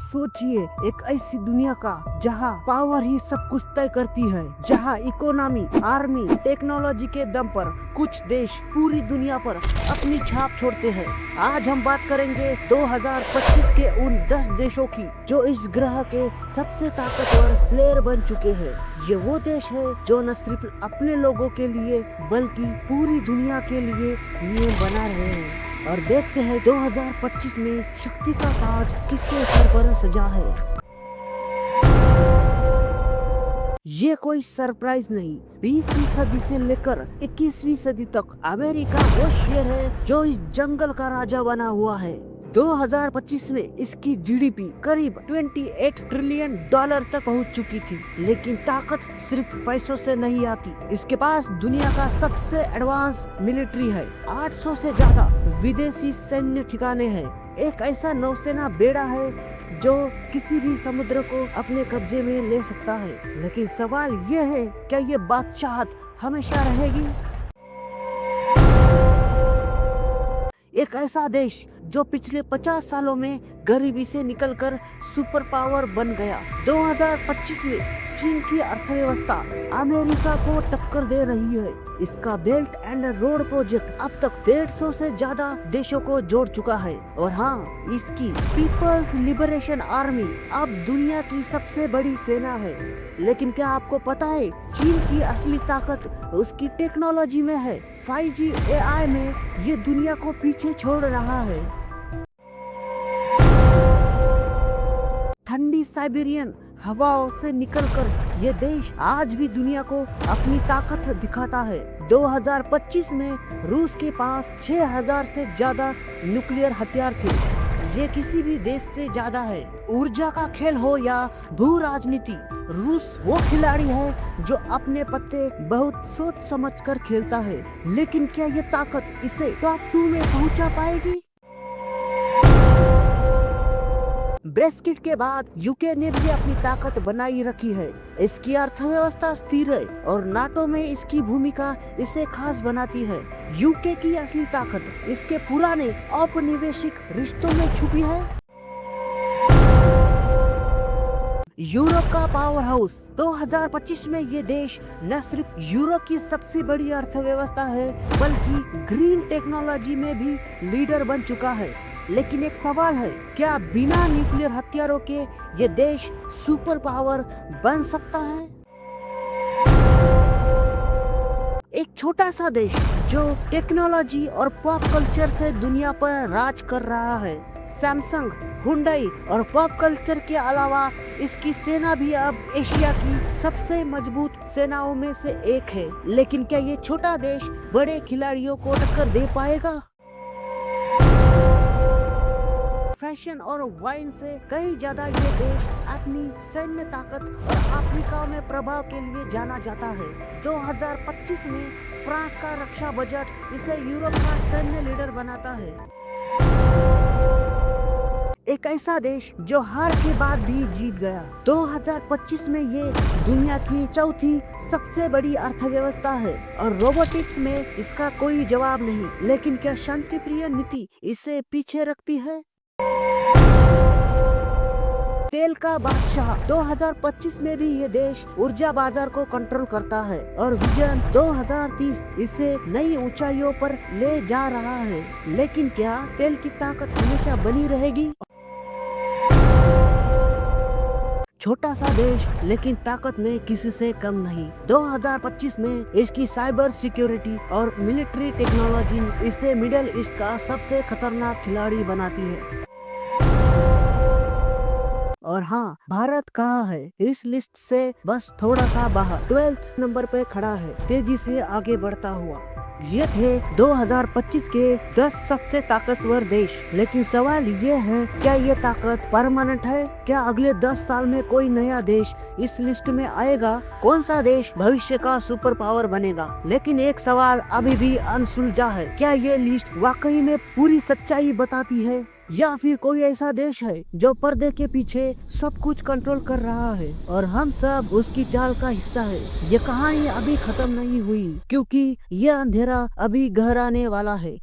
सोचिए एक ऐसी दुनिया का जहां पावर ही सब कुछ तय करती है, जहां इकोनॉमी, आर्मी, टेक्नोलॉजी के दम पर कुछ देश पूरी दुनिया पर अपनी छाप छोड़ते हैं। आज हम बात करेंगे 2025 के उन 10 देशों की जो इस ग्रह के सबसे ताकतवर प्लेयर बन चुके हैं। ये वो देश है जो न सिर्फ अपने लोगों के लिए बल्कि पूरी दुनिया के लिए नियम बना रहे हैं। और देखते हैं 2025 में शक्ति का ताज किसके सर पर सजा है। ये कोई सरप्राइज नहीं, 20वीं सदी से लेकर 21वीं सदी तक अमेरिका वो शेर है जो इस जंगल का राजा बना हुआ है। 2025 में इसकी जीडीपी करीब 28 ट्रिलियन डॉलर तक पहुंच चुकी थी। लेकिन ताकत सिर्फ पैसों से नहीं आती, इसके पास दुनिया का सबसे एडवांस मिलिट्री है। 800 से ज्यादा विदेशी सैन्य ठिकाने हैं। एक ऐसा नौसेना बेड़ा है जो किसी भी समुद्र को अपने कब्जे में ले सकता है। लेकिन सवाल ये है, क्या ये बादशाहत हमेशा रहेगी? एक ऐसा देश जो पिछले 50 सालों में गरीबी से निकलकर सुपर पावर बन गया। 2025 में चीन की अर्थव्यवस्था अमेरिका को टक्कर दे रही है। इसका बेल्ट एंड रोड प्रोजेक्ट अब तक 150 से ज्यादा देशों को जोड़ चुका है। और हाँ, इसकी पीपल्स लिबरेशन आर्मी अब दुनिया की सबसे बड़ी सेना है। लेकिन क्या आपको पता है, चीन की असली ताकत उसकी टेक्नोलॉजी में है। 5G AI में ये दुनिया को पीछे छोड़ रहा है। ठंडी साइबेरियन हवाओं से निकलकर ये देश आज भी दुनिया को अपनी ताकत दिखाता है। 2025 में रूस के पास 6000 से ज्यादा न्यूक्लियर हथियार थे। ये किसी भी देश से ज्यादा है। ऊर्जा का खेल हो या भू राजनीति, रूस वो खिलाड़ी है जो अपने पत्ते बहुत सोच समझ कर खेलता है। लेकिन क्या ये ताकत इसे टॉप 2 में पहुंचा पाएगी? ब्रेक्सिट के बाद यूके ने भी अपनी ताकत बनाई रखी है। इसकी अर्थव्यवस्था स्थिर है और नाटो में इसकी भूमिका इसे खास बनाती है। यूके की असली ताकत इसके पुराने औपनिवेशिक रिश्तों में छुपी है। यूरोप का पावर हाउस 2025 में ये देश न सिर्फ यूरोप की सबसे बड़ी अर्थव्यवस्था है बल्कि ग्रीन टेक्नोलॉजी में भी लीडर बन चुका है। लेकिन एक सवाल है, क्या बिना न्यूक्लियर हथियारों के ये देश सुपर पावर बन सकता है? एक छोटा सा देश जो टेक्नोलॉजी और पॉप कल्चर से दुनिया पर राज कर रहा है। सैमसंग, हुंडई और पॉप कल्चर के अलावा इसकी सेना भी अब एशिया की सबसे मजबूत सेनाओं में से एक है। लेकिन क्या ये छोटा देश बड़े खिलाड़ियों को टक्कर दे पाएगा? फैशन और वाइन से कई ज्यादा ये देश अपनी सैन्य ताकत और अफ्रीका में प्रभाव के लिए जाना जाता है। 2025 में फ्रांस का रक्षा बजट इसे यूरोप का सैन्य लीडर बनाता है। एक ऐसा देश जो हार के बाद भी जीत गया। 2025 में ये दुनिया की चौथी सबसे बड़ी अर्थव्यवस्था है और रोबोटिक्स में इसका कोई जवाब नहीं। लेकिन क्या शांति प्रिय नीति इसे पीछे रखती है? तेल का बादशाह 2025 में भी ये देश ऊर्जा बाजार को कंट्रोल करता है और विजन 2030 इसे नई ऊंचाइयों पर ले जा रहा है। लेकिन क्या तेल की ताकत हमेशा बनी रहेगी? छोटा सा देश लेकिन ताकत में किसी से कम नहीं। 2025 में इसकी साइबर सिक्योरिटी और मिलिट्री टेक्नोलॉजी इसे मिडिल ईस्ट का सबसे खतरनाक खिलाड़ी बनाती है। और हाँ, भारत कहाँ है इस लिस्ट से? बस थोड़ा सा बाहर 12th नंबर पे खड़ा है, तेजी से आगे बढ़ता हुआ। ये थे 2025 के 10 सबसे ताकतवर देश। लेकिन सवाल ये है, क्या ये ताकत परमानेंट है? क्या अगले 10 साल में कोई नया देश इस लिस्ट में आएगा? कौन सा देश भविष्य का सुपर पावर बनेगा? लेकिन एक सवाल अभी भी अनसुलझा है, क्या ये लिस्ट वाकई में पूरी सच्चाई बताती है या फिर कोई ऐसा देश है जो पर्दे के पीछे सब कुछ कंट्रोल कर रहा है और हम सब उसकी चाल का हिस्सा है? ये कहानी अभी खत्म नहीं हुई, क्योंकि यह अंधेरा अभी गहराने वाला है।